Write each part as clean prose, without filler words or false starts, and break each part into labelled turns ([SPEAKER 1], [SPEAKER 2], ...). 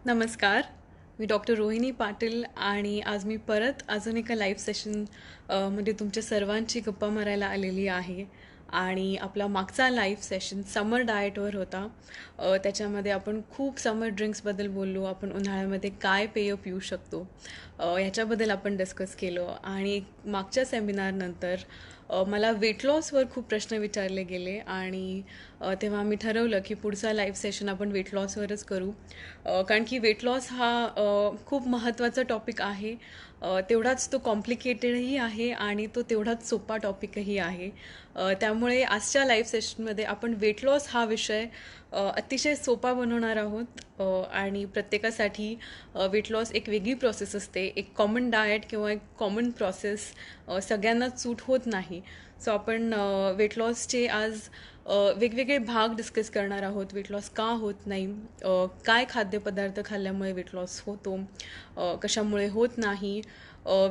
[SPEAKER 1] नमस्कार. मी डॉक्टर रोहिणी पाटील आणि आज मी परत अजून एका लाईव्ह सेशन मध्ये तुमच्या सर्वांची गप्पा मारायला आलेली आहे. आणि आपला मागचा लाईव्ह सेशन समर डाएटवर होता. त्याच्यामध्ये आपण खूप समर ड्रिंक्सबद्दल बोललो. आपण उन्हाळ्यामध्ये काय पेय पिऊ शकतो ह्याच्याबद्दल आपण डिस्कस केलं. आणि मागच्या सेमिनारनंतर मला वेट लॉसवर खूप प्रश्न विचारले गेले आणि तेव्हा मी ठरवलं की पुढचा लाईव्ह सेशन आपण वेट लॉसवरच करू. कारण की वेट लॉस हा खूप महत्त्वाचा टॉपिक आहे. तेवढाच तो कॉम्प्लिकेटेडही आहे आणि तो तेवढाच सोपा टॉपिकही आहे. त्यामुळे आजच्या लाईव्ह सेशनमध्ये आपण वेट लॉस हा विषय अतिशय सोपा बनवणार आहोत. आणि प्रत्येकासाठी वेट लॉस एक वेगळी प्रोसेस असते. एक कॉमन डाएट किंवा एक कॉमन प्रोसेस सगळ्यांनाच सूट होत नाही. सो आपण वेट लॉसचे आज वेगवेगळे भाग डिस्कस करणार आहोत. वेट लॉस का होत नाही, काय खाद्यपदार्थ खाल्ल्यामुळे वेट लॉस होतो, कशामुळे होत नाही,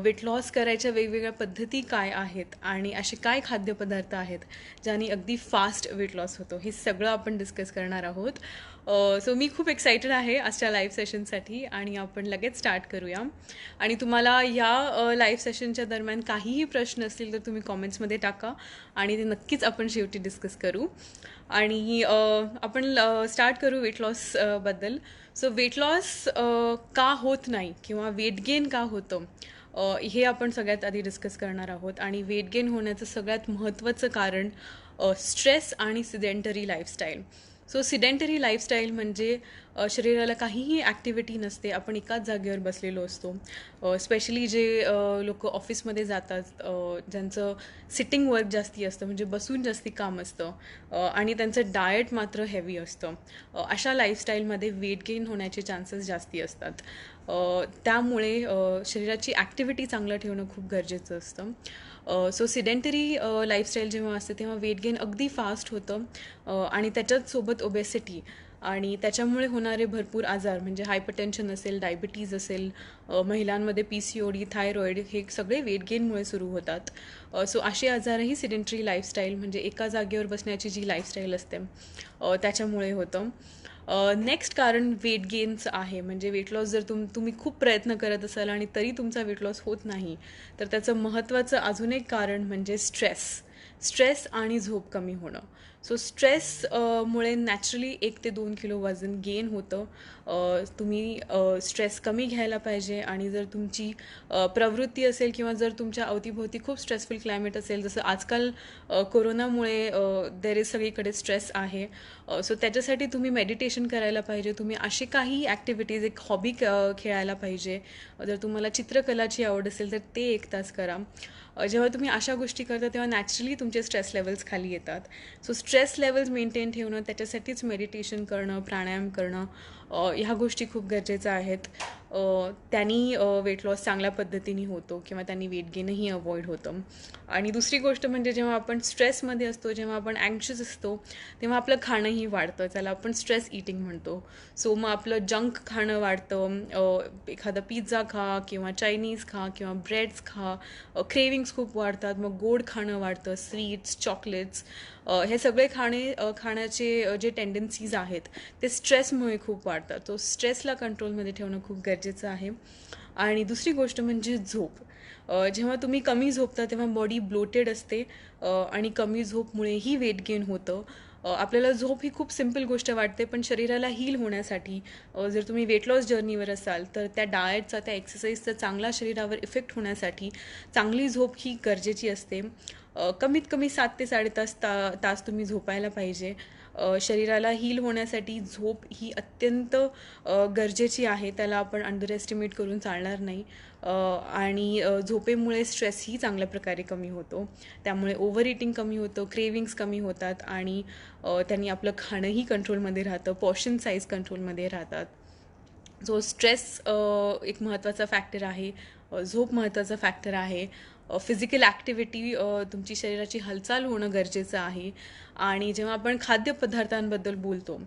[SPEAKER 1] वेट लॉस करायच्या वेगवेगळ्या पद्धती काय आहेत आणि असे काय खाद्यपदार्थ आहेत ज्याने अगदी फास्ट वेट लॉस होतो, हे सगळं आपण डिस्कस करणार आहोत. सो मी खूप एक्सायटेड आहे आजच्या लाईव्ह सेशनसाठी आणि आपण लगेच स्टार्ट करूया. आणि तुम्हाला या लाईव्ह सेशनच्या दरम्यान काहीही प्रश्न असतील तर तुम्ही कॉमेंट्समध्ये टाका आणि ते नक्कीच आपण शेवटी डिस्कस करू. आणि आपण स्टार्ट करू वेट लॉस बद्दल. सो वेट लॉस का होत नाही किंवा वेट गेन का होतं हे आपण सगळ्यात आधी डिस्कस करणार आहोत. आणि वेट गेन होण्याचं सगळ्यात महत्त्वाचं कारण स्ट्रेस आणि sedentary lifestyle. So sedentary lifestyle म्हणजे शरीराला काहीही ॲक्टिव्हिटी नसते, आपण एकाच जागेवर बसलेलो असतो. स्पेशली जे लोक ऑफिसमध्ये जातात, ज्यांचं सिटिंग वर्क जास्ती असतं, म्हणजे बसून जास्ती काम असतं, आणि त्यांचं डाएट मात्र हेवी असतं, अशा लाईफस्टाईलमध्ये वेट गेन होण्याचे चान्सेस जास्ती असतात. त्यामुळे शरीराची ॲक्टिव्हिटी चांगलं ठेवणं खूप गरजेचं असतं. सो सिडेंटरी लाईफस्टाईल जेव्हा असते तेव्हा वेट गेन अगदी फास्ट होतं. आणि त्याच्याच सोबत ओबेसिटी आणि त्याच्यामुळे होणारे भरपूर आजार म्हणजे हायपरटेन्शन असेल, डायबिटीज असेल, महिलांमध्ये PCOD, थायरॉईड, हे सगळे वेट गेनमुळे सुरू होतात. सो असे आजारही सिडेंटरी लाईफस्टाईल म्हणजे एका जागेवर बसण्याची जी लाईफस्टाईल असते त्याच्यामुळे होतं. नेक्स्ट कारण वेट गेनचं आहे. म्हणजे वेट लॉस जर तुम्ही खूप प्रयत्न करत असाल आणि तरी तुमचा वेट लॉस होत नाही तर त्याचं महत्त्वाचं अजून एक कारण म्हणजे स्ट्रेस आणि झोप कमी होणं. सो स्ट्रेस मुळे नॅचरली 1 ते 2 किलो वजन गेन होतं. तुम्ही स्ट्रेस कमी घ्यायला पाहिजे. आणि जर तुमची प्रवृत्ती असेल किंवा जर तुमच्या अवतीभोवती खूप स्ट्रेसफुल क्लायमेट असेल, जसं आजकाल कोरोनामुळे देर इज सगळीकडे स्ट्रेस आहे, सो त्याच्यासाठी तुम्ही मेडिटेशन करायला पाहिजे. तुम्ही अशी काही ॲक्टिव्हिटीज, एक हॉबी खेळायला पाहिजे. जर तुम्हाला चित्रकलाची आवड असेल तर ते 1 तास करा. जेव्हा तुम्ही अशा गोष्टी करता तेव्हा नॅचरली तुमचे स्ट्रेस लेवल्स खाली येतात. सो स्ट्रेस लेवल्स मेंटेन ठेवणं, त्याच्यासाठीच मेडिटेशन करणं, प्राणायाम करणं, ह्या गोष्टी खूप गरजेच्या आहेत. त्यांनी वेट लॉस चांगल्या पद्धतीने होतो किंवा त्यांनी वेट गेनही अवॉइड होतं. आणि दुसरी गोष्ट म्हणजे जेव्हा आपण स्ट्रेसमध्ये असतो, जेव्हा आपण अँक्शियस असतो, तेव्हा आपलं खाणंही वाढतं. त्याला आपण स्ट्रेस ईटिंग म्हणतो. सो मग आपलं जंक खाणं वाढतं. एखादा पिझ्झा खा किंवा चायनीज खा किंवा ब्रेड्स खा. क्रेविंग्स खूप वाढतात. मग गोड खाणं वाढतं, स्वीट्स, चॉकलेट्स, हे सगळे खाण्याचे जे टेंडन्सीज आहेत ते स्ट्रेसमुळे खूप वाढतात. तो स्ट्रेसला कंट्रोलमध्ये ठेवणं खूप गरजेचं आहे. आणि दुसरी गोष्ट म्हणजे झोप. जेव्हा तुम्ही कमी झोपता तेव्हा बॉडी ब्लोटेड असते, आणि कमी झोपमुळेही वेट गेन होतं. आपल्याला झोप ही खूप सिम्पल गोष्ट वाटते, पण शरीराला हील होण्यासाठी, जर तुम्ही वेट लॉस जर्नीवर असाल तर त्या डाएटचा, त्या एक्सरसाइजचा चांगला शरीरावर इफेक्ट होण्यासाठी चांगली झोप ही गरजेची असते. कमीत कमी 7 ते 7.5 तास तुम्ही झोपायला पाहिजे. शरीराला हील होण्यासाठी झोप ही अत्यंत गरजेची आहे. त्याला आपण अंडर एस्टिमेट करून चालणार नाही. आणि झोपेमुळे स्ट्रेसही चांगल्या प्रकारे कमी होतो. त्यामुळे ओव्हर इटिंग कमी होतं, क्रेविंग्स कमी होतात आणि त्यांनी आपलं खाणंही कंट्रोलमध्ये राहतं, पोर्शन साईज कंट्रोलमध्ये राहतात. जो स्ट्रेस एक महत्त्वाचा फॅक्टर आहे, झोप महत्त्वाचा फॅक्टर आहे, फिजिकल ॲक्टिव्हिटी, तुमची शरीराची हालचाल होणं गरजेचं आहे. आणि जेव्हा आपण खाद्यपदार्थांबद्दल बोलतो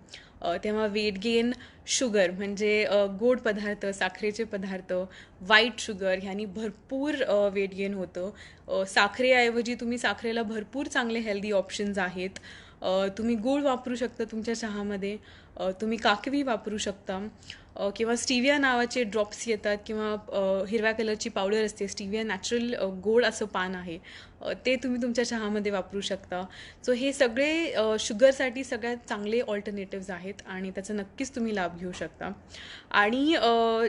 [SPEAKER 1] तेव्हा वेट गेन शुगर म्हणजे गोड पदार्थ, साखरेचे पदार्थ, व्हाईट शुगर ह्यांनी भरपूर वेट गेन होतं. साखरेऐवजी तुम्ही साखरेला भरपूर चांगले हेल्दी ऑप्शन्स आहेत. तुम्ही गूळ वापरू शकता तुमच्या चहामध्ये. तुम्ही काकवी वापरू शकता, किंवा स्टिविया नावाचे ड्रॉप्स येतात, किंवा हिरव्या कलरची पावडर असते. स्टिविया नॅचरल गोड असं पान आहे, ते तुम्ही तुमच्या चहामध्ये वापरू शकता. सो हे सगळे शुगरसाठी सगळ्यात चांगले ऑल्टरनेटिव्ज आहेत आणि त्याचा नक्कीच तुम्ही लाभ घेऊ शकता. आणि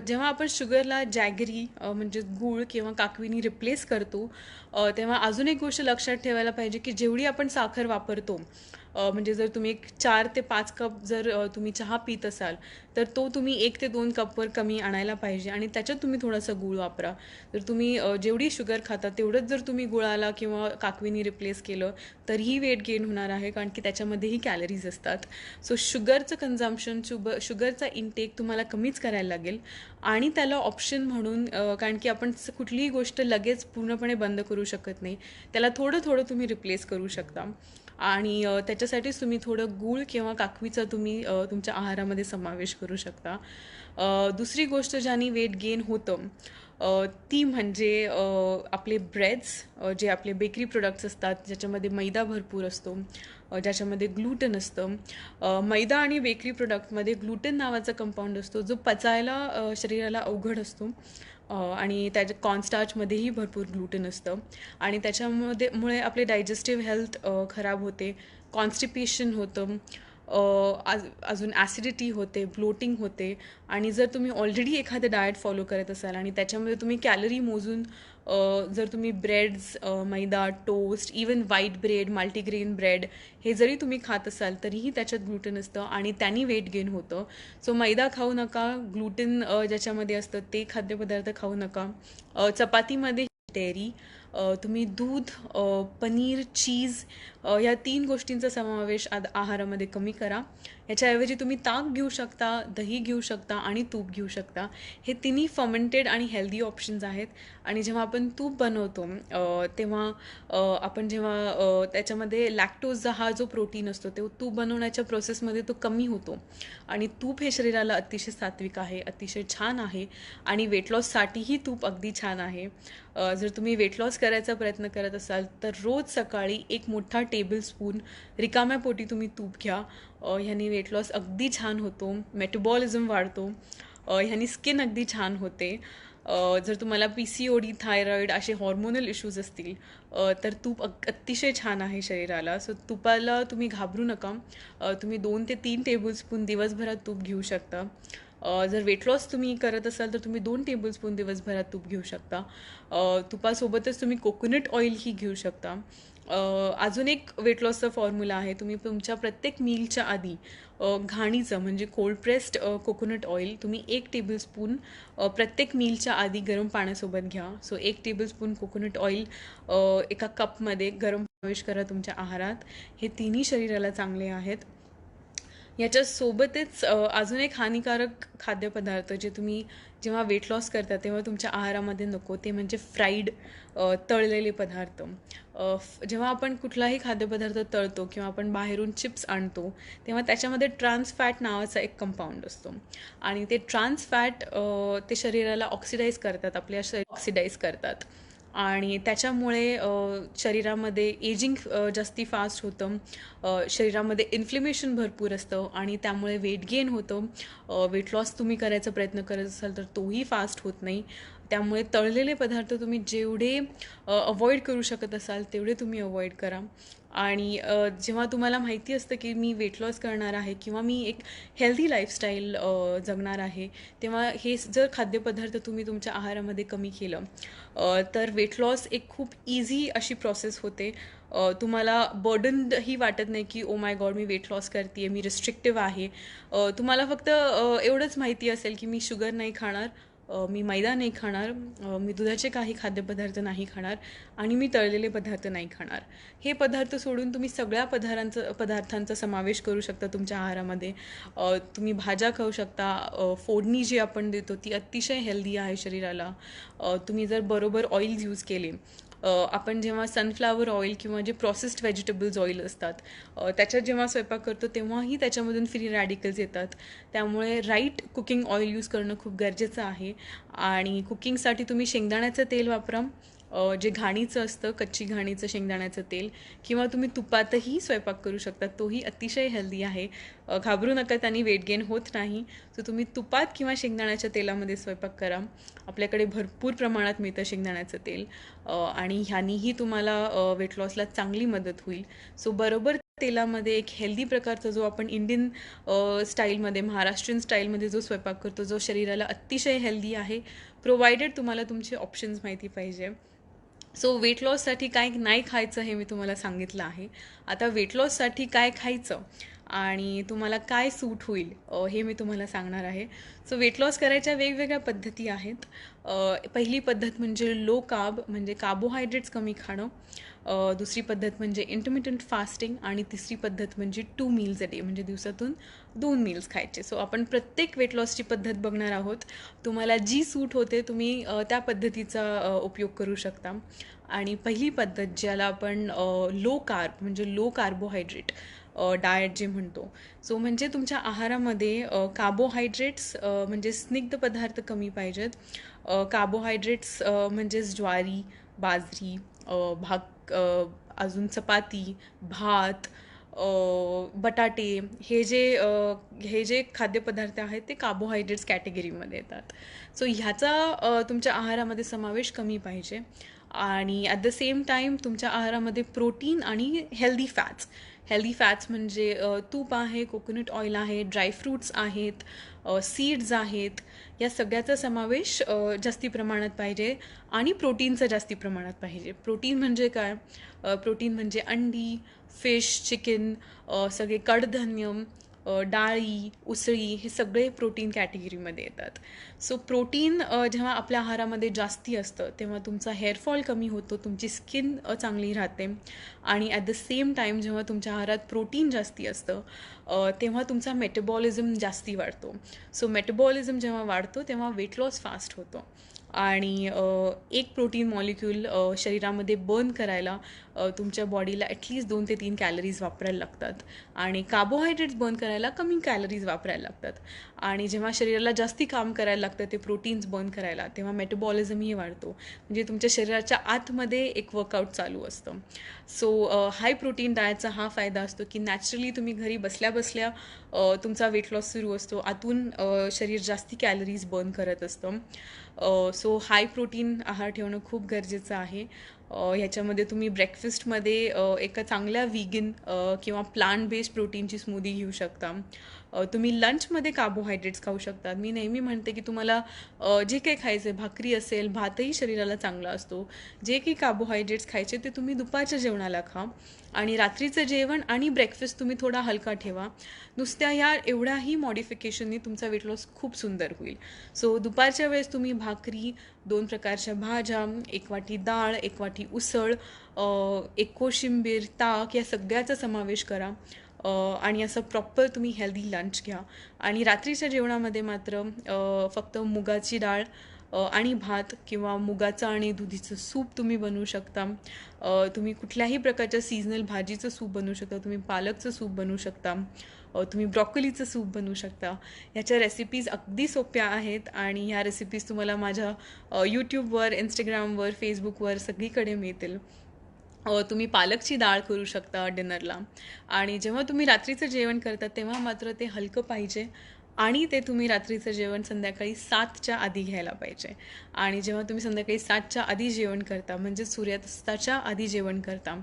[SPEAKER 1] जेव्हा आपण शुगरला जॅगरी म्हणजे गूळ किंवा काकवीनी रिप्लेस करतो, तेव्हा अजून एक गोष्ट लक्षात ठेवायला पाहिजे की जेवढी आपण साखर वापरतो, म्हणजे जर तुम्ही एक 4 ते 5 कप जर तुम्ही चहा पीत असाल, तर तो तुम्ही 1 ते 2 कपवर कमी आणायला पाहिजे आणि त्याच्यात तुम्ही थोडासा गूळ वापरा. जर तुम्ही जेवढी शुगर खाता तेवढंच जर तुम्ही गुळाला किंवा काकवीनी रिप्लेस केलं तरीही वेट गेन होणार आहे, कारण की त्याच्यामध्येही कॅलरीज असतात. सो शुगरचं कन्झम्पशन, शुगरचा इनटेक तुम्हाला कमीच करायला लागेल. आणि त्याला ऑप्शन म्हणून, कारण की आपण कुठलीही गोष्ट लगेच पूर्णपणे बंद करू शकत नाही, त्याला थोडं थोडं तुम्ही रिप्लेस करू शकता. आणि त्याच्यासाठीच तुम्ही थोडं गूळ किंवा काकवीचा तुम्ही तुमच्या आहारामध्ये समावेश करू शकता. दुसरी गोष्ट ज्याने वेट गेन होतं, ती म्हणजे आपले ब्रेड्स, जे आपले बेकरी प्रोडक्ट्स असतात ज्याच्यामध्ये मैदा भरपूर असतो, ज्याच्यामध्ये ग्लूटन असतं. मैदा आणि बेकरी प्रोडक्टमध्ये ग्लूटन नावाचा कंपाऊंड असतो जो पचायला शरीराला अवघड असतो, आणि त्याच्या कॉर्नस्टार्चमध्येही भरपूर ग्लूटन असतं आणि मुळे आपले डायजेस्टिव्ह हेल्थ खराब होते, कॉन्स्टिपेशन होतं, अजून ॲसिडिटी होते, ब्लोटिंग होते. आणि जर तुम्ही ऑलरेडी एखादं डाएट फॉलो करत असाल आणि त्याच्यामध्ये तुम्ही कॅलरी मोजून जर तुम्ही breads, maida, toast, even white bread, multigrain bread हे जरी तुम्ही खात असाल तरीही त्याच्यात ग्लूटन असतं आणि त्यांनी वेट गेन होतं. सो मैदा खाऊ नका, ग्लूटन ज्याच्यामध्ये असतं ते खाद्यपदार्थ खाऊ नका. चपातीमध्ये डेअरी, तुम्ही दूध, पनीर, चीज या 3 गोष्टींचा समावेश आहारामध्ये कमी करा. याच्याऐवजी तुम्ही ताक घेऊ शकता, दही घेऊ शकता आणि तूप घेऊ शकता. हे तिन्ही फर्मेंटेड आणि हेल्दी ऑप्शन्स आहेत. आणि जेव्हा आपण तूप बनवतो तेव्हा आपण जेव्हा त्याच्यामध्ये लॅक्टोजचा हा जो प्रोटीन असतो तो तूप बनवण्याच्या प्रोसेसमध्ये तो कमी होतो. आणि तूप हे शरीराला अतिशय सात्विक आहे, अतिशय छान आहे आणि वेट लॉससाठीही तूप अगदी छान आहे. जर तुम्ही वेट लॉस करायचा प्रयत्न करत असाल तर रोज सकाळी 1 मोठा टेबलस्पून रिकाम्या पोटी तुम्ही तूप घ्या. ह्यानी वेट लॉस अगदी छान होतो, मेटाबॉलिझम वाढतो, ह्यानी स्किन अगदी छान होते. जर तुम्हाला PCOD, थायरॉईड असे हॉर्मोनल इश्यूज असतील तर तूप अतिशय छान आहे शरीराला. सो तुपाला तुम्ही घाबरू नका. तुम्ही 2 ते 3 टेबलस्पून दिवसभरात तूप घेऊ शकता. जर वेट लॉस तुम्ही करत असाल तर तुम्ही 2 टेबलस्पून दिवसभरात तूप घेऊ शकता. तुपासोबतच तुम्ही कोकोनट ऑइलही घेऊ शकता. अजून एक वेट लॉसचा फॉर्म्युला आहे. तुम्ही तुमच्या प्रत्येक मीलच्या आधी घाणीचं म्हणजे कोल्ड प्रेस्ड कोकोनट ऑइल तुम्ही 1 टेबलस्पून प्रत्येक मीलच्या आधी गरम पाण्यासोबत घ्या. सो 1 टेबलस्पून कोकोनट ऑइल एका कपमध्ये गरम प्रवेश करा तुमच्या आहारात. हे तिन्ही शरीराला चांगले आहेत. याच्यासोबतच अजून एक हानिकारक खाद्यपदार्थ जे तुम्ही जेव्हा वेट लॉस करता तेव्हा तुमच्या आहारामध्ये नको, ते म्हणजे फ्राईड, तळलेले पदार्थ. जेव्हा आपण कुठलाही खाद्यपदार्थ तळतो किंवा आपण बाहेरून चिप्स आणतो तेव्हा त्याच्यामध्ये ट्रान्स फॅट नावाचा एक कंपाऊंड असतो आणि ते ट्रान्स फॅट ते शरीराला ऑक्सिडाईज करतात, आपल्या ऑक्सिडाईज करतात आणि त्याच्यामुळे शरीरामध्ये एजिंग जास्ती फास्ट होतं, शरीरामध्ये इन्फ्लेमेशन भरपूर असतं आणि त्यामुळे वेट गेन होतं. वेट लॉस तुम्ही करायचा प्रयत्न करत असाल तर तोही फास्ट होत नाही. त्यामुळे तळलेले पदार्थ तुम्ही जेवढे अवॉइड करू शकत असाल तेवढे तुम्ही अवॉइड करा. आणि जेव्हा तुम्हाला माहिती असतं की मी वेट लॉस करणार आहे किंवा मी एक हेल्दी लाईफस्टाईल जगणार आहे, तेव्हा हे जर खाद्यपदार्थ तुम्ही तुमच्या आहारामध्ये कमी केलं तर वेट लॉस एक खूप इझी अशी प्रोसेस होते. तुम्हाला बर्डनही वाटत नाही की ओ माय गॉड मी वेट लॉस करते, मी रिस्ट्रिक्टिव्ह आहे. तुम्हाला फक्त एवढंच माहिती असेल की मी शुगर नाही खाणार, मी मैदा नाही खाणार, मी दुधाचे काही खाद्यपदार्थ नाही खाणार आणि मी तळलेले पदार्थ नाही खाणार. हे पदार्थ सोडून तुम्ही सगळ्या पदार्थांचा समावेश करू शकता तुमच्या आहारामध्ये. तुम्ही भाज्या खाऊ शकता. फोडणी जी आपण देतो ती अतिशय हेल्दी आहे शरीराला. तुम्ही जर बरोबर ऑइल्स यूज केले, आपण जेव्हा सनफ्लावर ऑइल किंवा जे प्रोसेस्ड व्हेजिटेबल्स ऑइल असतात त्याच्यात जेव्हा स्वयंपाक करतो तेव्हाही त्याच्यामधून फ्री रॅडिकल्स येतात. त्यामुळे राईट कुकिंग ऑइल यूज करणं खूप गरजेचं आहे. आणि कुकिंगसाठी तुम्ही शेंगदाण्याचं तेल वापरा. जे घाणीचं असतं, कच्ची घाणीचं शेंगदाण्याचं तेल, किंवा तुम्ही तुपातही स्वयंपाक करू शकता, तोही अतिशय हेल्दी आहे. घाबरू नका, त्यांनी वेट गेन होत नाही. सो तुम्ही तुपात किंवा शेंगदाण्याच्या तेलामध्ये स्वयंपाक करा. आपल्याकडे भरपूर प्रमाणात मिळतं शेंगदाण्याचं तेल, आणि ह्यानीही तुम्हाला वेट लॉसला चांगली मदत होईल. सो बरोबर तेलामध्ये एक हेल्दी प्रकारचा जो आपण इंडियन स्टाईलमध्ये, महाराष्ट्रीयन स्टाईलमध्ये जो स्वयंपाक करतो, जो शरीराला अतिशय हेल्दी आहे, प्रोव्हायडेड तुम्हाला तुमचे ऑप्शन्स माहिती पाहिजे. सो वेट लॉससाठी काय नाही खायचं हे मी तुम्हाला सांगितलं आहे. आता वेट लॉससाठी काय खायचं आणि तुम्हाला काय सूट होईल हे मी तुम्हाला सांगणार आहे. सो वेट लॉस करायच्या वेगवेगळ्या पद्धती आहेत. पहिली पद्धत म्हणजे लो कार्ब, म्हणजे कार्बोहायड्रेट्स कमी खाणं. दुसरी पद्धत म्हणजे इंटरमिटंट फास्टिंग, आणि तिसरी पद्धत म्हणजे 2 मील्स अ डे, म्हणजे दिवसातून 2 मील्स खायचे. सो आपण प्रत्येक वेट लॉसची पद्धत बघणार आहोत. तुम्हाला जी सूट होते तुम्ही त्या पद्धतीचा उपयोग करू शकता. आणि पहिली पद्धत ज्याला आपण लो कार्ब, म्हणजे लो कार्बोहायड्रेट डाएट जे म्हणतो, सो म्हणजे तुमच्या आहारामध्ये कार्बोहायड्रेट्स म्हणजे स्निग्ध पदार्थ कमी पाहिजेत. कार्बोहायड्रेट्स म्हणजेच ज्वारी, बाजरी, अजून चपाती, भात, बटाटे, हे जे खाद्यपदार्थ आहेत ते कार्बोहायड्रेट्स कॅटेगरीमध्ये येतात. सो ह्याचा तुमच्या आहारामध्ये समावेश कमी पाहिजे. आणि ॲट द सेम टाईम तुमच्या आहारामध्ये प्रोटीन आणि हेल्दी फॅट्स म्हणजे तूप आहे, कोकोनट ऑइल आहे, ड्रायफ्रूट्स आहेत, सीड्स आहेत, या सगळ्याचा समावेश जास्ती प्रमाणात पाहिजे. आणि प्रोटीनचं जास्ती प्रमाणात पाहिजे. प्रोटीन म्हणजे काय? प्रोटीन म्हणजे अंडी, फिश, चिकन, सगळे कडधान्य, डाळी, उसळी, हे सगळे प्रोटीन कॅटेगरीमध्ये येतात. सो प्रोटीन जेव्हा आपल्या आहारामध्ये जास्ती असतं तेव्हा तुमचा हेअरफॉल कमी होतो, तुमची स्किन चांगली राहते. आणि ॲट द सेम टाईम जेव्हा तुमच्या आहारात प्रोटीन जास्ती असतं तेव्हा तुमचा मेटाबॉलिझम जास्ती वाढतो. सो मेटाबॉलिझम जेव्हा वाढतो तेव्हा वेट लॉस फास्ट होतो. आणि एक प्रोटीन मॉलिक्यूल शरीरामध्ये बर्न करायला तुमच्या बॉडीला ॲटलीस्ट 2 ते 3 कॅलरीज वापरायला लागतात. आणि कार्बोहायड्रेट्स बर्न करायला कमी कॅलरीज वापरायला लागतात. आणि जेव्हा शरीराला जास्ती काम करायला लागतं ते प्रोटीन्स बर्न करायला, तेव्हा मेटाबॉलिझमही वाढतो. म्हणजे तुमच्या शरीराच्या आतमध्ये एक वर्कआउट चालू असतं. सो हाय प्रोटीन डाएटचा हा फायदा असतो की नॅचरली तुम्ही घरी बसल्या बसल्या तुमचा वेट लॉस सुरू असतो. आतून शरीर जास्ती कॅलरीज बर्न करत असतं. सो हाय प्रोटीन आहार ठेवणं खूप गरजेचं आहे. ह्याच्यामध्ये तुम्ही ब्रेकफास्टमध्ये एका चांगल्या व्हीगन किंवा प्लांट बेस्ड प्रोटीनची स्मूदी घेऊ शकता. तुम्ही लंचमध्ये कार्बोहायड्रेट्स खाऊ शकता. मी नेहमी म्हणते की तुम्हाला जे काही खायचं आहे, भाकरी असेल, भातही शरीराला चांगला असतो. जे काही कार्बोहायड्रेट्स खायचे ते तुम्ही दुपारच्या जेवणाला खा. आणि रात्रीचं जेवण आणि ब्रेकफास्ट तुम्ही थोडा हलका ठेवा. नुसत्या ह्या एवढ्याही मॉडिफिकेशननी तुमचा वेट लॉस खूप सुंदर होईल. सो दुपारच्या वेळेस तुम्ही भाकरी, 2 प्रकारच्या भाज्या, 1 वाटी डाळ, 1 वाटी उसळ, 1 कोशिंबीर, ताक, या सगळ्याचा समावेश करा. आणि असं प्रॉपर तुम्ही हेल्दी लंच घ्या. आणि रात्रीच्या जेवणामध्ये मात्र फक्त मुगाची डाळ आणि भात, किंवा मुगाचं आणि दुधीचं सूप तुम्ही बनवू शकता. तुम्ही कुठल्याही प्रकारच्या सीझनल भाजीचं सूप बनवू शकता. तुम्ही पालकचं सूप बनवू शकता. तुम्ही ब्रॉकोलीचं सूप बनवू शकता. ह्याच्या रेसिपीज अगदी सोप्या आहेत आणि ह्या रेसिपीज तुम्हाला माझ्या यूट्यूबवर, इंस्टाग्रामवर, फेसबुकवर सगळीकडे मिळतील. तुम्ही पालकची डाळ करू शकता डिनरला. आणि जेव्हा तुम्ही रात्रीचं जेवण करता तेव्हा मात्र ते हलकं पाहिजे. आणि ते तुम्ही रात्रीचं जेवण संध्याकाळी 7च्या आधी घ्यायला पाहिजे. आणि जेव्हा तुम्ही संध्याकाळी 7च्या आधी जेवण करता, म्हणजे सूर्यास्ताच्या आधी जेवण करता,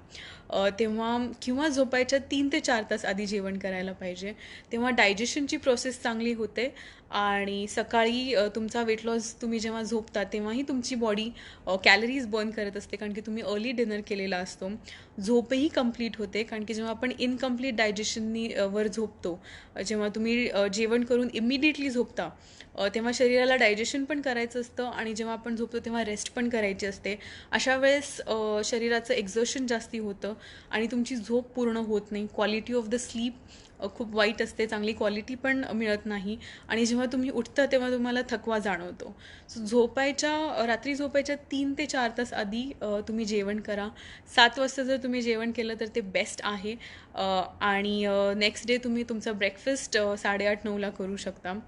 [SPEAKER 1] तेव्हा किंवा झोपायच्या 3 ते 4 तास आधी जेवण करायला पाहिजे. तेव्हा डायजेशनची प्रोसेस चांगली होते. आणि सकाळी तुमचा वेट लॉस, तुम्ही जेव्हा झोपता तेव्हाही तुमची बॉडी कॅलरीज बर्न करत असते, कारण की तुम्ही अर्ली डिनर केलेला असतो. झोपही कंप्लीट होते, कारण की जेव्हा आपण इनकम्प्लीट डायजेशननी वर झोपतो, जेव्हा तुम्ही जेवण करून इमिडिएटली झोपता, तेव्हा शरीराला डायजेशन पण करायचं असतं. आणि जेव्हा आपण झोपतो तेव्हा रेस्ट पण करायची असते. अशा वेळेस शरीराचं एक्झर्शन जास्ती होतं आणि तुमची झोप पूर्ण होत नाही. क्वालिटी ऑफ द स्लीप खूप वाईट असते, चांगली क्वालिटी पण मिळत नाही. आणि जेव्हा तुम्ही उठता तेव्हा तुम्हाला थकवा जाणवतो. सो रात्री झोपायच्या 3 ते 4 तास आधी तुम्ही जेवण करा. 7 वाजता जर तुम्ही जेवण केलं तर ते बेस्ट आहे. आणि नेक्स्ट डे तुम्ही तुमचा ब्रेकफास्ट 8:30-9ला करू शकता.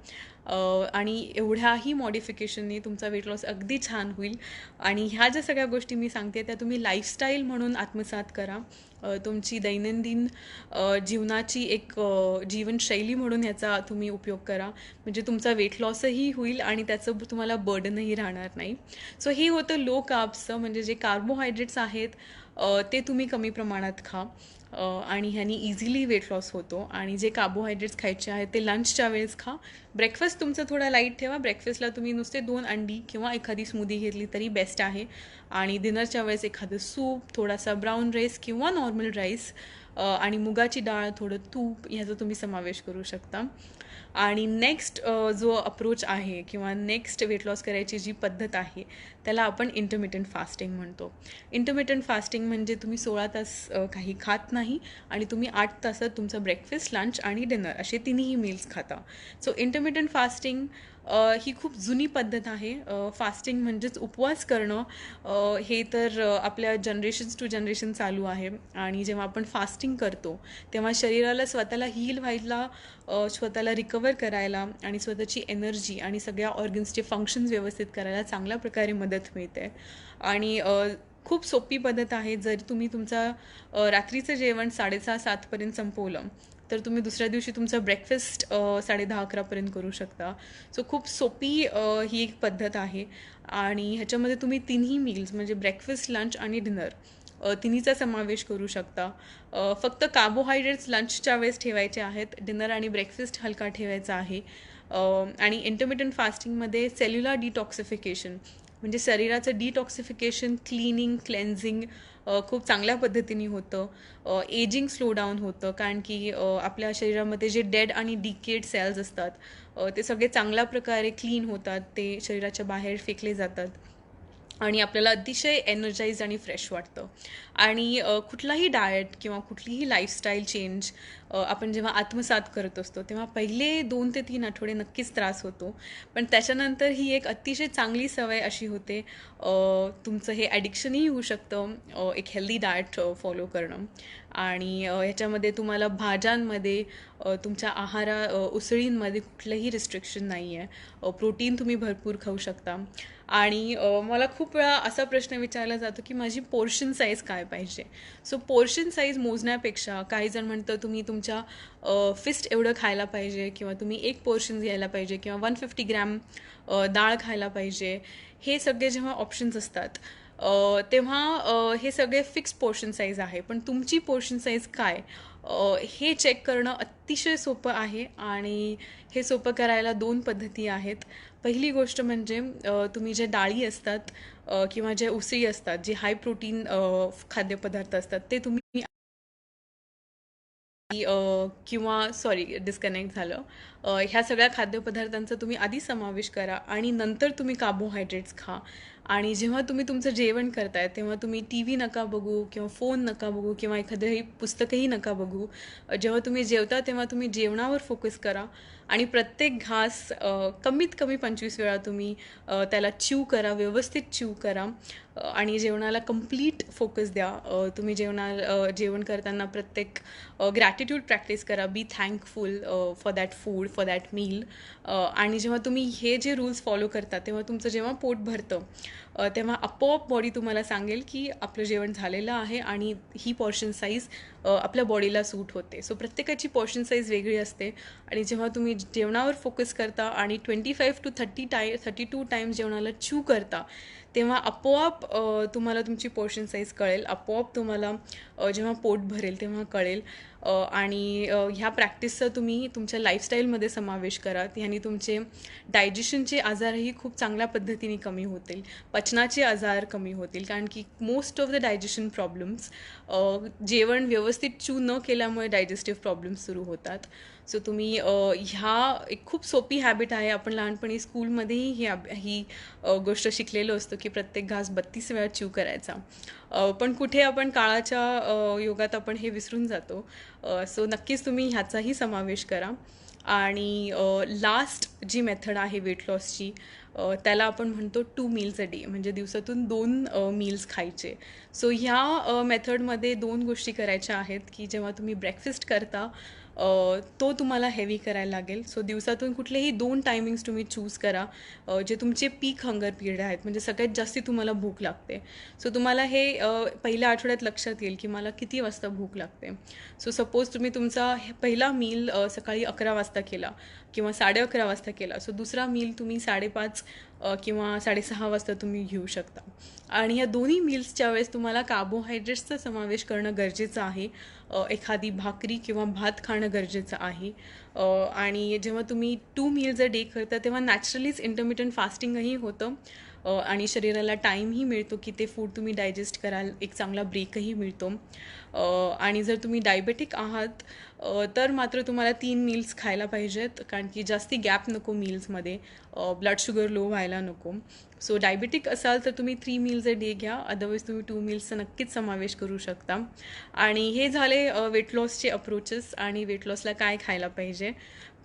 [SPEAKER 1] आणि एवढ्याही मॉडिफिकेशनने तुमचा वेट लॉस अगदी छान होईल. आणि ह्या ज्या सगळ्या गोष्टी मी सांगते त्या तुम्ही लाईफस्टाईल म्हणून आत्मसात करा. तुमची दैनंदिन जीवनाची एक जीवनशैली म्हणून ह्याचा तुम्ही उपयोग करा. म्हणजे तुमचा वेट लॉसही होईल आणि त्याचं तुम्हाला बर्डनही राहणार नाही. सो हे होतं लो कार्ब्सचं, म्हणजे जे कार्बोहायड्रेट्स आहेत ते तुम्ही कमी प्रमाणात खा. आणि ह्यानी इझिली वेट लॉस होतो. आणि जे कार्बोहायड्रेट्स खायचे आहेत ते लंचच्या वेळेस खा. ब्रेकफास्ट तुमचं थोडा लाईट ठेवा. ब्रेकफास्टला तुम्ही नुसते 2 अंडी किंवा एखादी स्मूदी घेतली तरी बेस्ट आहे. आणि डिनरच्या वेळेस एखादं सूप, थोडासा ब्राऊन राईस किंवा नॉर्मल राईस आणि मुगाची डाळ, थोडं तूप ह्याचा तुम्ही समावेश करू शकता. आणि नेक्स्ट जो अप्रोच आहे किंवा नेक्स्ट वेट लॉस करायची जी पद्धत आहे त्याला आपण इंटरमिटंट फास्टिंग म्हणतो. इंटरमिटंट फास्टिंग म्हणजे तुम्ही 16 तास काही खात नाही आणि तुम्ही 8 तासात तुमचं ब्रेकफास्ट, लंच आणि डिनर असे तिन्ही मील्स खाता. सो इंटरमिटंट फास्टिंग ही खूप जुनी पद्धत आहे. फास्टिंग म्हणजेच उपवास करणं. हे तर आपल्या जनरेशन्स टू जनरेशन चालू आहे. आणि जेव्हा आपण फास्टिंग करतो तेव्हा शरीराला स्वतःला हील व्हायला, स्वतःला रिकवर करायला आणि स्वतःची एनर्जी आणि सगळ्या ऑर्गन्सचे फंक्शन्स व्यवस्थित करायला चांगल्या प्रकारे मदत मिळते. आणि खूप सोपी पद्धत आहे. जर तुम्ही तुमचा रात्रीचं जेवण 6:30-7पर्यंत संपवलं तर तुम्ही दुसऱ्या दिवशी तुमचा ब्रेकफास्ट 10:30-11पर्यंत करू शकता. सो खूप सोपी ही एक पद्धत आहे. आणि ह्याच्यामध्ये तुम्ही तिन्ही मील्स म्हणजे ब्रेकफास्ट, लंच आणि डिनर तिन्हीचा समावेश करू शकता. फक्त कार्बोहायड्रेट्स लंचच्या वेळेस ठेवायचे आहेत. डिनर आणि ब्रेकफास्ट हलका ठेवायचा आहे. आणि इंटरमिटंट फास्टिंगमध्ये सेल्युलर डिटॉक्सिफिकेशन म्हणजे शरीराचं डिटॉक्सिफिकेशन, क्लिनिंग, क्लेन्झिंग खूप चांगल्या पद्धतीने होतं. एजिंग स्लो डाऊन होतं, कारण की आपल्या शरीरामध्ये जे डेड आणि डिकेड सेल्स असतात ते सगळे चांगल्या प्रकारे क्लीन होतात. ते शरीराच्या बाहेर फेकले जातात आणि आपल्याला अतिशय एनर्जाइज आणि फ्रेश वाटतं. आणि कुठलाही डाएट किंवा कुठलीही लाईफस्टाईल चेंज आपण जेव्हा आत्मसात करत असतो तेव्हा पहिले 2 ते 3 आठवडे नक्कीच त्रास होतो. पण त्याच्यानंतर ही एक अतिशय चांगली सवय अशी होते. तुमचं हे ॲडिक्शनही होऊ शकतं एक हेल्दी डाएट फॉलो करणं. आणि ह्याच्यामध्ये तुम्हाला भाज्यांमध्ये, तुमच्या उसळींमध्ये कुठलंही रिस्ट्रिक्शन नाही आहे. प्रोटीन तुम्ही भरपूर खाऊ शकता. आणि मला खूप वेळा असा प्रश्न विचारला जातो की माझी पोर्शन साईज काय पाहिजे. सो पोर्शन साईज मोजण्यापेक्षा काही जण म्हणतं तुम्ही तुमच्या फिस्ट एवढं खायला पाहिजे किंवा तुम्ही एक पोर्शन घ्यायला पाहिजे किंवा 150 ग्रॅम डाळ खायला पाहिजे. हे सगळे जेव्हा ऑप्शन्स असतात तेव्हा हे सगळे फिक्स पोर्शन साईज आहे. पण तुमची पोर्शन साईज काय हे चेक करणं अतिशय सोपं आहे. आणि हे सोपं करायला 2 पद्धती आहेत. पहिली गोष्ट म्हणजे तुम्ही जे डाळी असतात किंवा जे उसळी असतात, जे हाय प्रोटीन खाद्यपदार्थ असतात ते तुम्ही किंवा सॉरी डिस्कनेक्ट झालं. ह्या सगळ्या खाद्यपदार्थांचा तुम्ही आधी समावेश करा आणि नंतर तुम्ही कार्बोहायड्रेट्स खा. आणि जेव्हा तुम्ही तुमचं जेवण करताय तेव्हा तुम्ही टी व्ही नका बघू किंवा फोन नका बघू किंवा एखादंही पुस्तकही नका बघू. जेव्हा तुम्ही जेवता तेव्हा तुम्ही जेवणावर फोकस करा. आणि प्रत्येक घास कमीत कमी 25 वेळा तुम्ही त्याला च्यू करा, व्यवस्थित च्यू करा. आणि जेवणाला कम्प्लीट फोकस द्या. तुम्ही जेवण करताना प्रत्येक ग्रॅटिट्यूड प्रॅक्टिस करा. Be thankful for that food, for that meal. आणि जेव्हा तुम्ही हे जे रूल्स फॉलो करता तेव्हा तुमचं जेव्हा पोट भरतं तेव्हा आपोआप बॉडी तुम्हाला सांगेल की आपलं जेवण झालेलं आहे आणि ही पॉर्शन साईज आपल्या बॉडीला सूट होते. सो प्रत्येकाची पॉर्शन साईज वेगळी असते. आणि जेव्हा तुम्ही जेवणावर फोकस करता आणि 25 to 32 टाईम्स जेवणाला च्यू करता तेव्हा आपोआप तुम्हाला तुमची पोर्शन साईज कळेल. आपोआप तुम्हाला जेव्हा पोट भरेल तेव्हा कळेल. आणि ह्या प्रॅक्टिसचा तुम्ही तुमच्या लाईफस्टाईलमध्ये समावेश करा. ह्यानी तुमचे डायजेशनचे आजारही खूप चांगल्या पद्धतीने कमी होतील. पचनाचे आजार कमी होतील, कारण की most of the digestion problems जेवण व्यवस्थित च्यू न केल्यामुळे डायजेस्टिव्ह प्रॉब्लेम्स सुरू होतात. सो तुम्ही ह्या एक खूप सोपी हॅबिट आहे. आपण लहानपणी स्कूलमध्येही ही गोष्ट शिकलेलो असतो की प्रत्येक घास 32 वेळा च्यू करायचा. पण कुठे आपण काळाच्या योगात आपण हे विसरून जातो. सो नक्कीच तुम्ही ह्याचाही समावेश करा. आणि लास्ट जी मेथड आहे वेट लॉसची त्याला आपण म्हणतो 2 मील्स अ डे, म्हणजे दिवसातून 2 मील्स खायचे. सो ह्या मेथडमध्ये 2 गोष्टी करायच्या आहेत की जेव्हा तुम्ही ब्रेकफास्ट करता तो तुम्हाला हेवी करायला लागेल. सो दिवसातून कुठलेही 2 टायमिंग्स तुम्ही चूज करा, जे तुमचे पीक हंगर पिरियड आहेत, म्हणजे सगळ्यात जास्ती तुम्हाला भूक लागते. सो तुम्हाला हे पहिल्या आठवड्यात लक्षात येईल की मला किती वाजता भूक लागते. सो सपोज तुम्ही तुमचा पहिला मील सकाळी 11 वाजता केला किंवा 11:30 वाजता केला, सो दुसरा मील तुम्ही 5:30 किंवा 6:30 वाजता तुम्ही घेऊ शकता. आणि या दोन्ही मील्सच्या वेळेस तुम्हाला कार्बोहायड्रेट्सचा समावेश करणं गरजेचं आहे. एखादी भाकरी किंवा भात खाणं गरजेचं आहे. आणि जेव्हा तुम्ही 2 मील्स अ डे करता तेव्हा नॅचरलीच इंटरमिटंट फास्टिंगही होतं, आणि शरीराला टाईमही मिळतो की ते फूड तुम्ही डायजेस्ट कराल, एक चांगला ब्रेकही मिळतो. आणि जर तुम्ही डायबेटिक आहात तर मात्र तुम्हाला 3 मील्स खायला पाहिजेत, कारण की जास्ती गॅप नको मील्समध्ये, ब्लड शुगर लो व्हायला नको. सो डायबेटिक असाल तर तुम्ही 3 मील्स अ डे घ्या, अदरवाईज तुम्ही 2 मील्सचा नक्कीच समावेश करू शकता. आणि हे झाले वेट लॉसचे अप्रोचेस आणि वेट लॉसला काय खायला पाहिजे.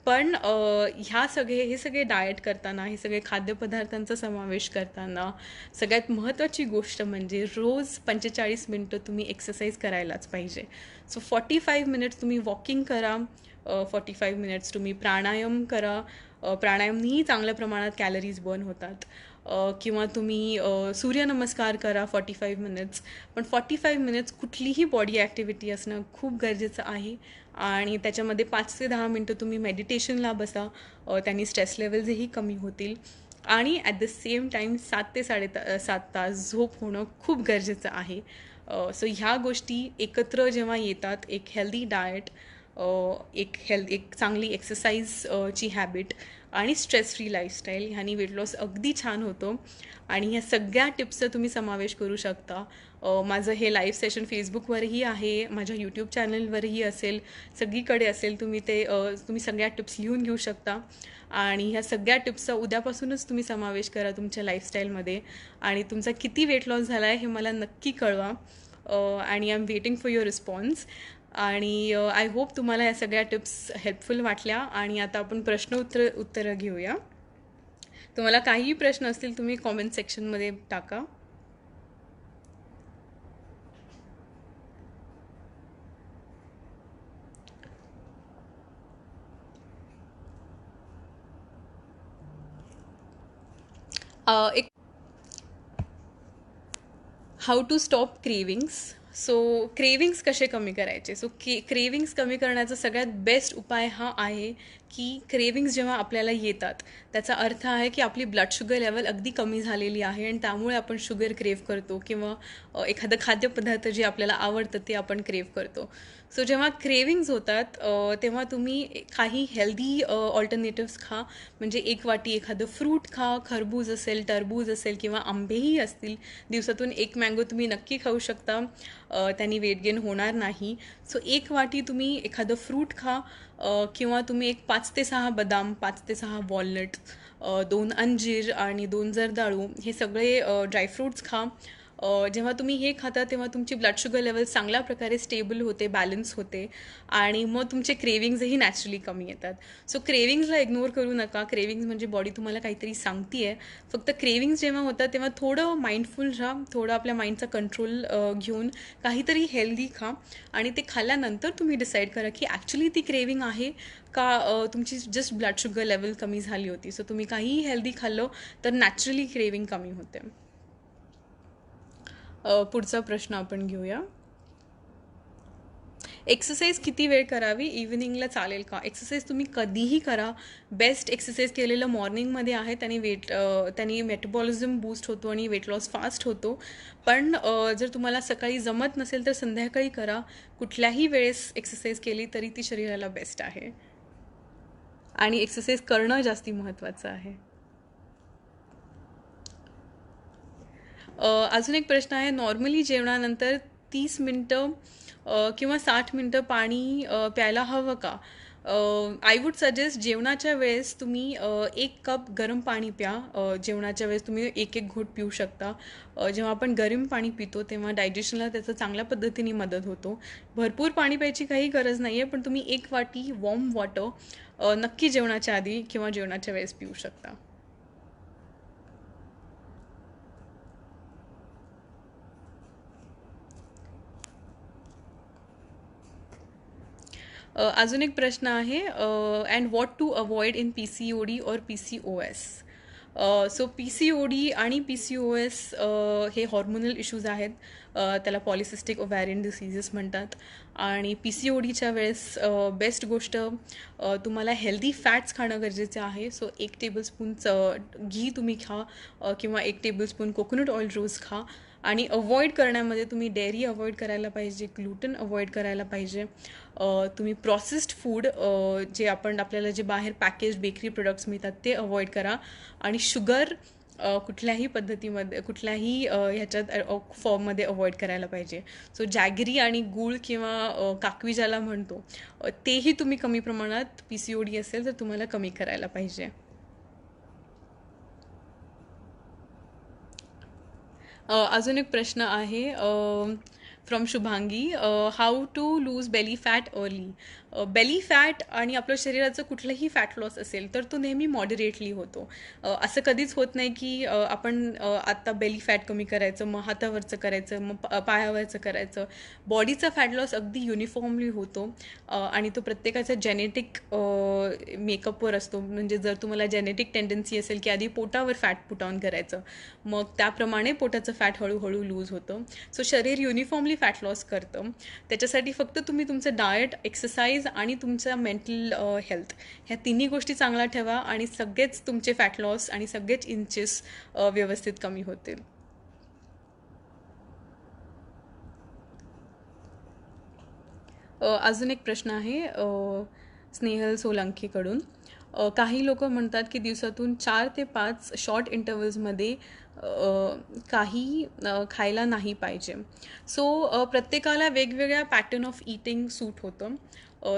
[SPEAKER 1] पण हे सगळे डाएट करताना, हे सगळे खाद्यपदार्थांचा समावेश करताना सगळ्यात महत्त्वाची गोष्ट म्हणजे रोज 45 मिनटं तुम्ही एक्सरसाइज करायलाच पाहिजे. सो 45 मिनिट्स तुम्ही वॉकिंग करा, 45 मिनिट्स तुम्ही प्राणायाम करा. प्राणायामनीही चांगल्या प्रमाणात कॅलरीज बर्न होतात. किंवा तुम्ही सूर्यनमस्कार करा 45 मिनिट्स. पण 45 मिनिट्स कुठलीही बॉडी ॲक्टिव्हिटी असणं खूप गरजेचं आहे. आणि त्याच्यामध्ये 5 ते 10 मिनटं तुम्ही मेडिटेशनला बसा, त्यांनी स्ट्रेस लेवल्सही कमी होतील. आणि ॲट द सेम टाईम 7 ते 7 तास झोप होणं खूप गरजेचं आहे. सो ह्या गोष्टी एकत्र जेव्हा येतात, एक हेल्दी डाएट, एक चांगली एक्सरसाइज ची हॅबिट आणि स्ट्रेस फ्री लाईफस्टाईल, ह्यानी वेट लॉस अगदी छान होतो. आणि ह्या सगळ्या टिप्सचा तुम्ही समावेश करू शकता. माझं हे लाईव्ह सेशन फेसबुकवरही आहे, माझ्या यूट्यूब चॅनलवरही असेल, सगळीकडे असेल. तुम्ही सगळ्या टिप्स लिहून घेऊ शकता. आणि ह्या सगळ्या टिप्सचा उद्यापासूनच तुम्ही समावेश करा तुमच्या लाईफस्टाईलमध्ये. आणि तुमचा किती वेट लॉस झाला आहे हे मला नक्की कळवा. आणि I am waiting for your response. आणि आय होप तुम्हाला या सगळ्या टिप्स हेल्पफुल वाटल्या. आणि आता आपण उत्तरं घेऊया. तुम्हाला काहीही प्रश्न असतील तुम्ही कॉमेंट सेक्शनमध्ये टाका. एक how to stop cravings. So cravings कसे कमी करायचे. सो क्रेविंग्स कमी करण्याचा सगळ्यात बेस्ट उपाय हा आहे की क्रेविंग्स जेव्हा आपल्याला येतात त्याचा अर्थ आहे की आपली ब्लड शुगर लेवल अगदी कमी झालेली आहे आणि त्यामुळे आपण शुगर क्रेव करतो, किंवा एखादं खाद्यपदार्थ जे आपल्याला आवडतं ते आपण क्रेव करतो. सो जेव्हा क्रेविंग्ज होतात तेव्हा तुम्ही काही हेल्दी ऑल्टरनेटिव्स खा. म्हणजे एक वाटी एखादं फ्रूट खा, खरबूज असेल, टरबूज असेल किंवा आंबेही असतील. दिवसातून एक मँगो तुम्ही नक्की खाऊ शकता, त्यांनी वेट गेन होणार नाही. सो एक वाटी तुम्ही एखादं फ्रूट खा, किंवा तुम्ही एक 5 ते 6 बदाम, 5 ते 6 वॉलनट, 2 अंजीर आणि 2 जर्दाळू, हे सगळे ड्रायफ्रूट्स खा. जेव्हा तुम्ही हे खाता तेव्हा तुमची ब्लड शुगर लेवल चांगल्या प्रकारे स्टेबल होते, बॅलन्स होते. आणि मग तुमचे क्रेविंग्जही नॅचरली कमी येतात. सो क्रेविंग्जला इग्नोर करू नका. क्रेविंग्ज म्हणजे बॉडी तुम्हाला काहीतरी सांगते आहे. फक्त क्रेविंग्ज जेव्हा होतात तेव्हा थोडं माइंडफुल राहा, थोडं आपल्या माइंडचा कंट्रोल घेऊन काहीतरी हेल्दी खा. आणि ते खाल्ल्यानंतर तुम्ही डिसाईड करा की ॲक्च्युली ती क्रेविंग आहे का तुमची जस्ट ब्लड शुगर लेवल कमी झाली होती. सो तुम्ही काहीही हेल्दी खाल्लं तर नॅचरली क्रेविंग कमी होते. पुढचा प्रश्न आपण घेऊया. एक्सरसाइज किती वेळ करावी. इव्हिनिंगला चालेल का. एक्सरसाइज तुम्ही कधीही करा. बेस्ट एक्सरसाइज केलेलं मॉर्निंगमध्ये आहे, त्यांनी मेटाबॉलिझम बूस्ट होतो आणि वेट लॉस फास्ट होतो. पण जर तुम्हाला सकाळी जमत नसेल तर संध्याकाळी करा. कुठल्याही वेळेस एक्सरसाइज केली तरी ती शरीराला बेस्ट आहे. आणि एक्सरसाइज करणं जास्ती महत्त्वाचं आहे. अजून एक प्रश्न आहे. नॉर्मली जेवणानंतर 30 मिनटं किंवा 60 मिनटं पाणी प्यायला हवं का. आय वूड सजेस्ट जेवणाच्या वेळेस तुम्ही 1 कप गरम पाणी प्या. जेवणाच्या वेळेस तुम्ही एक एक घोट पिऊ शकता. जेव्हा आपण गरम पाणी पितो तेव्हा डायजेशनला त्याचा चांगल्या पद्धतीने मदत होतो. भरपूर पाणी प्यायची काही गरज नाही आहे, पण तुम्ही 1 वाटी वॉर्म वॉटर नक्की जेवणाच्या आधी किंवा जेवणाच्या वेळेस पिऊ शकता. अजून एक प्रश्न आहे, and what to avoid in PCOD और PCOS. सो PCOD आणि PCOS हे हॉर्मोनल इश्यूज आहेत. त्याला पॉलिसिस्टिक ओव्हॅरियन डिसीजेस म्हणतात. आणि PCODच्या वेळेस बेस्ट गोष्ट, तुम्हाला हेल्दी फॅट्स खाणं गरजेचं आहे. सो 1 टेबलस्पून घी तुम्ही खा, किंवा 1 टेबलस्पून कोकोनट ऑइल रोज खा. आणि अवॉइड करण्यामध्ये तुम्ही डेअरी अवॉइड करायला पाहिजे, ग्लुटन अवॉइड करायला पाहिजे. तुम्ही प्रोसेस्ड फूड, जे आपल्याला जे बाहेर पॅकेज बेकरी प्रोडक्ट्स मिळतात ते अवॉइड करा. आणि शुगर कुठल्याही पद्धतीमध्ये, कुठल्याही ह्याच्यात फॉर्ममध्ये अवॉइड करायला पाहिजे. सो जॅगरी आणि गूळ किंवा काकवी ज्याला म्हणतो, तेही तुम्ही कमी प्रमाणात, PCOD असेल तर तुम्हाला कमी करायला पाहिजे. अजून एक प्रश्न आहे from Shubhangi, how to lose belly fat early. Belly fat आणि आपलं शरीराचं कुठलंही फॅट लॉस असेल तर तो नेहमी मॉडरेटली होतो. असं कधीच होत नाही की आपण आत्ता बेली फॅट कमी करायचं, मग हातावरचं करायचं, मग पायावरचं करायचं. बॉडीचा फॅट लॉस अगदी युनिफॉर्मली होतो. आणि तो प्रत्येकाच्या जेनेटिक मेकअपवर असतो. म्हणजे जर तुम्हाला जेनेटिक टेंडन्सी असेल की आधी पोटावर फॅट पुट ऑन करायचं, मग त्याप्रमाणे पोटाचं फॅट हळूहळू लूज होतं. सो शरीर युनिफॉर्मली फॅट लॉस करतं. त्याच्यासाठी फक्त तुम्ही तुमचं डाएट, एक्सरसाइज आणि तुमचा मेंटल हेल्थ, ह्या तिन्ही गोष्टी चांगल्या ठेवा आणि सगळेच तुमचे फॅट लॉस आणि सगळेच इंचेस व्यवस्थित कमी होतील. अजून एक प्रश्न आहे स्नेहल सोलंकीकडून. काही लोक म्हणतात की दिवसातून 4 ते 5 शॉर्ट इंटरवल्समध्ये काही खायला नाही पाहिजे. सो प्रत्येकाला वेगवेगळ्या पॅटर्न ऑफ ईटिंग सूट होतं.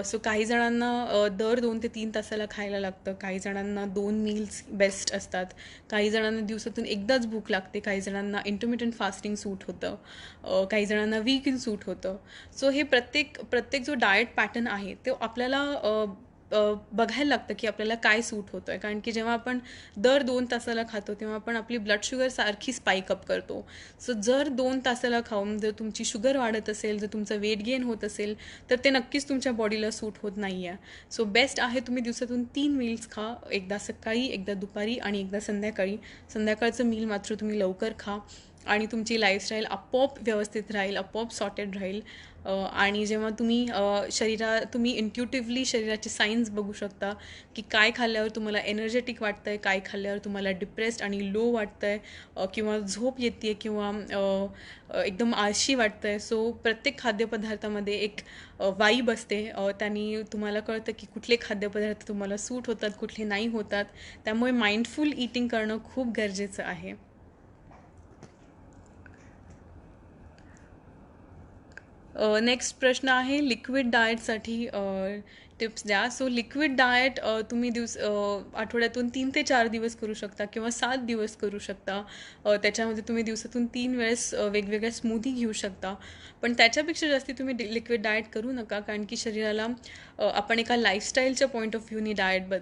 [SPEAKER 1] सो काही जणांना दर 2 ते 3 तासाला खायला लागतं, काही जणांना 2 मील्स बेस्ट असतात, काही जणांना दिवसातून एकदाच भूक लागते, काही जणांना इंटरमिटंट फास्टिंग सूट होतं, काही जणांना वीक इन सूट होतं. सो हे प्रत्येक प्रत्येक जो डाएट पॅटर्न आहे तो आपल्याला बघायला लागतं की आपल्याला काय सूट होतं आहे. कारण की जेव्हा आपण दर 2 तासाला खातो तेव्हा आपण आपली ब्लड शुगर सारखी स्पाईक अप करतो. सो जर 2 तासाला खाऊन जर तुमची शुगर वाढत असेल, जर तुमचं वेट गेन होत असेल, तर ते नक्कीच तुमच्या बॉडीला सूट होत नाही आहे. सो बेस्ट आहे तुम्ही दिवसातून 3 मील्स खा, एकदा सकाळी, एकदा दुपारी आणि एकदा संध्याकाळी. संध्याकाळचं मील मात्र तुम्ही लवकर खा आणि तुमची लाईफस्टाईल आपोआप व्यवस्थित राहील, आपोआप सॉर्टेड राहील. आणि जेव्हा तुम्ही इंट्युटिव्हली शरीराचे साईन्स बघू शकता की काय खाल्ल्यावर तुम्हाला एनर्जेटिक वाटतं आहे, काय खाल्ल्यावर तुम्हाला डिप्रेस्ड आणि लो वाटतं आहे, किंवा झोप येते आहे, किंवा एकदम आळशी वाटतं आहे. सो प्रत्येक खाद्यपदार्थामध्ये एक वाईब असते. त्यांनी तुम्हाला कळतं की कुठले खाद्यपदार्थ तुम्हाला सूट होतात, कुठले नाही होतात. त्यामुळे माइंडफुल ईटिंग करणं खूप गरजेचं आहे. नेक्स्ट प्रश्न आहे लिक्विड डाएटसाठी टिप्स द्या. सो लिक्विड डाएट तुम्ही आठवड्यातून 3 ते 4 दिवस करू शकता किंवा 7 दिवस करू शकता. त्याच्यामध्ये तुम्ही दिवसातून 3 वेळेस वेगवेगळ्या स्मूदी घेऊ शकता. पण त्याच्यापेक्षा जास्ती तुम्ही लिक्विड डाएट करू नका, कारण की शरीराला आपण एका लाईफस्टाईलच्या पॉईंट ऑफ व्ह्यूनी डाएट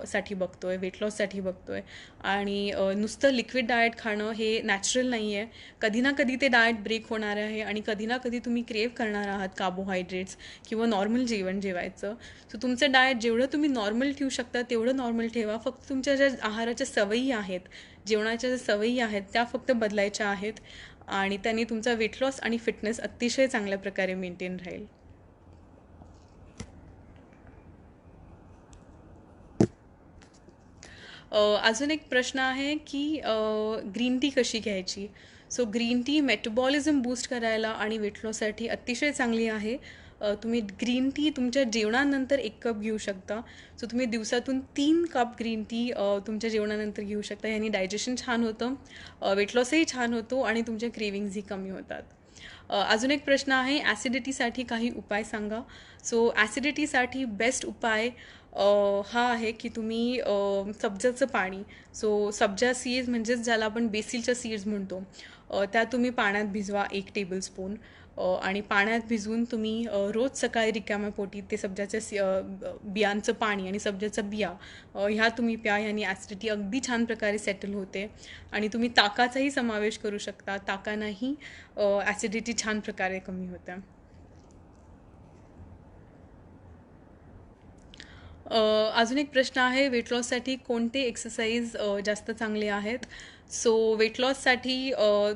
[SPEAKER 1] साठी बघतोय, वेट लॉससाठी बघतोय. आणि नुसतं लिक्विड डाएट खाणं हे नॅचरल नाही आहे. कधी ना कधी ते डाएट ब्रेक होणार आहे आणि कधी ना कधी तुम्ही क्रेव करणार आहात कार्बोहायड्रेट्स किंवा नॉर्मल जेवण जेवायचं. सो तुमचं डाएट जेवढं तुम्ही नॉर्मल ठेवू शकता तेवढं नॉर्मल ठेवा. फक्त तुमच्या ज्या आहाराच्या सवयी आहेत, जेवणाच्या ज्या सवयी आहेत त्या फक्त बदलायच्या आहेत, आणि त्यांनी तुमचा वेट लॉस आणि फिटनेस अतिशय चांगल्या प्रकारे मेंटेन राहील. अजून एक प्रश्न आहे की ग्रीन टी कशी घ्यायची. So green tea metabolism boost करायला आणि वेट लॉससाठी अतिशय चांगली आहे. तुम्ही ग्रीन टी तुमच्या जेवणानंतर 1 कप घेऊ शकता. सो तुम्ही दिवसातून 3 कप ग्रीन टी तुमच्या जेवणानंतर घेऊ शकता. याने डायजेशन छान होतं, वेट लॉसही छान होतो आणि तुमच्या क्रेविंग्जही कमी होतात. अजून एक प्रश्न आहे, ॲसिडिटीसाठी काही उपाय सांगा. सो ॲसिडिटीसाठी बेस्ट उपाय हा आहे की तुम्ही सब्जाचं पाणी, सो सब्जा सीड्स म्हणजेच ज्याला आपण बेसिलच्या सीड्स म्हणतो, त्या तुम्ही पाण्यात भिजवा 1 टेबलस्पून. आणि पाण्यात भिजवून तुम्ही रोज सकाळी रिकाम्या पोटी ते सब्जाच्या बियांचं पाणी आणि सब्जाचा बिया ह्या तुम्ही प्या. ह्यानी ॲसिडिटी अगदी छान प्रकारे सेटल होते. आणि तुम्ही ताकाचाही समावेश करू शकता, ताकानंही ॲसिडिटी छान प्रकारे कमी होते. अजून एक प्रश्न आहे, वेट लॉससाठी कोणते एक्सरसाइज जास्त चांगले आहेत? सो वेट लॉससाठी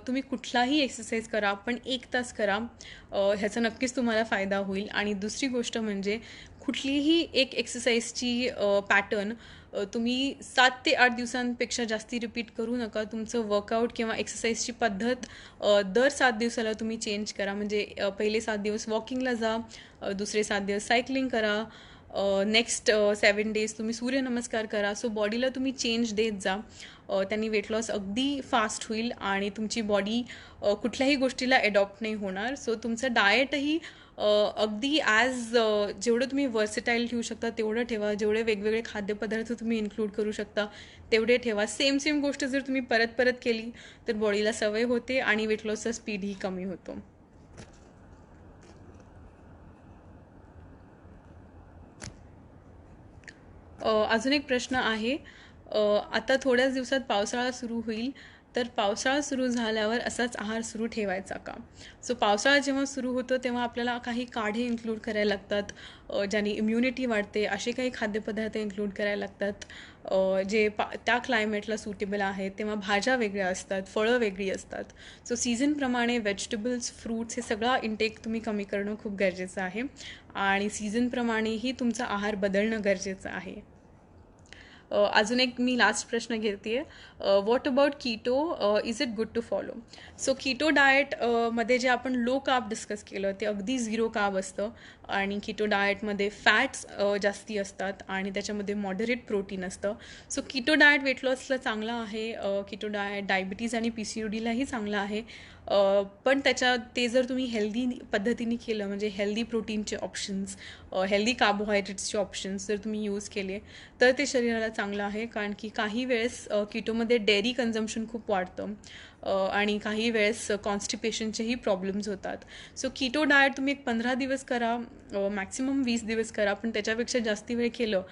[SPEAKER 1] तुम्ही कुठलाही एक्सरसाइज करा, पण 1 तास करा. ह्याचा नक्कीच तुम्हाला फायदा होईल. आणि दुसरी गोष्ट म्हणजे कुठलीही एक एक्सरसाइजची पॅटर्न तुम्ही 7 ते 8 दिवसांपेक्षा जास्ती रिपीट करू नका. तुमचं वर्कआउट किंवा एक्सरसाइजची पद्धत दर 7 दिवसाला तुम्ही चेंज करा. म्हणजे पहिले 7 दिवस वॉकिंगला जा, दुसरे 7 दिवस सायकलिंग करा, नेक्स्ट 7 डेज तुम्ही सूर्यनमस्कार करा. सो बॉडीला तुम्ही चेंज देत जा. त्यांनी वेट लॉस अगदी फास्ट होईल आणि तुमची बॉडी कुठल्याही गोष्टीला अडॉप्ट नाही होणार. सो तुमचं डाएटही अगदी जेवढं तुम्ही वर्सेटाईल ठेवू शकता तेवढं ठेवा. जेवढे वेगवेगळे खाद्यपदार्थ तुम्ही इन्क्लूड करू शकता तेवढे ठेवा. सेम गोष्ट जर तुम्ही परत परत केली तर बॉडीला सवय होते आणि वेट लॉसचा स्पीडही कमी होतो. अजून एक प्रश्न आहे, आता थोड्याच दिवसात पावसाळा सुरू होईल, तर पावसाळा सुरू झाल्यावर असाच आहार सुरू ठेवायचा का? सो पावसाळा जेव्हा सुरू होतो तेव्हा आपल्याला काही काढे इन्क्लूड करायला लागतात, ज्याने इम्युनिटी वाढते. असे काही खाद्यपदार्थ इन्क्लूड करायला लागतात जे त्या क्लायमेटला सुटेबल आहेत. तेव्हा भाज्या वेगळ्या असतात, फळं वेगळी असतात. सो सीझनप्रमाणे व्हेजिटेबल्स, फ्रूट्स हे सगळा इंटेक तुम्ही कमी करणं खूप गरजेचं आहे आणि सीझनप्रमाणेही तुमचा आहार बदलणं गरजेचं आहे. अजून एक मी लास्ट प्रश्न घेते आहे, what about keto, is it good to follow? So keto diet मध्ये जे आपण लो कार्ब डिस्कस केलं ते अगदी 0 कार्ब असतं आणि कीटो डाएटमध्ये फॅट्स जास्ती असतात आणि त्याच्यामध्ये मॉडरेट प्रोटीन असतं. सो कीटो डाएट वेट लॉसला चांगला आहे. कीटो डाएट डायबिटीज आणि PCODलाही चांगला आहे. पण ते जर तुम्ही हेल्दी पद्धतीने केलं, म्हणजे हेल्दी प्रोटीनचे ऑप्शन्स, हेल्दी कार्बोहायड्रेट्सचे ऑप्शन्स जर तुम्ही यूज केले तर ते शरीराला चांगलं आहे. कारण की काही वेळेस कीटोमध्ये डेअरी कन्झम्पशन खूप वाढतं आणि काही वेळेस कॉन्स्टिपेशनचेही प्रॉब्लेम्स होतात. सो कीटो डाएट तुम्ही एक 15 दिवस करा, मॅक्सिमम 20 दिवस करा, पण त्याच्यापेक्षा जास्ती वेळ केलं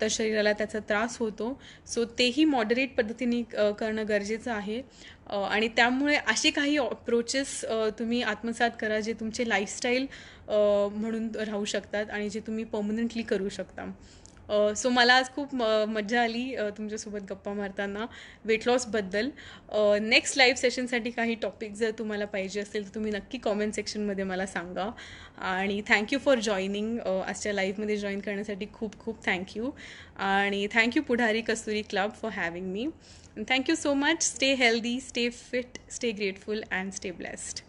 [SPEAKER 1] तर शरीराला त्याचा त्रास होतो. सो तेही मॉडरेट पद्धतीने करणं गरजेचं आहे. आणि त्यामुळे असे काही अप्रोचेस तुम्ही आत्मसात करा जे तुमचे लाईफस्टाईल म्हणून राहू शकतात आणि जे तुम्ही पर्मनंटली करू शकता. सो मला आज खूप मज्जा आली तुमच्यासोबत गप्पा मारताना वेट लॉसबद्दल. नेक्स्ट लाईव्ह सेशनसाठी काही टॉपिक जर तुम्हाला पाहिजे असेल तर तुम्ही नक्की कॉमेंट सेक्शनमध्ये मला सांगा. आणि थँक्यू फॉर जॉईनिंग, आजच्या लाईव्हमध्ये जॉईन करण्यासाठी खूप खूप थँक्यू. आणि thank you Pudhari Kasturi club for having me. Thank you so much. Stay healthy, stay fit, stay grateful and stay blessed.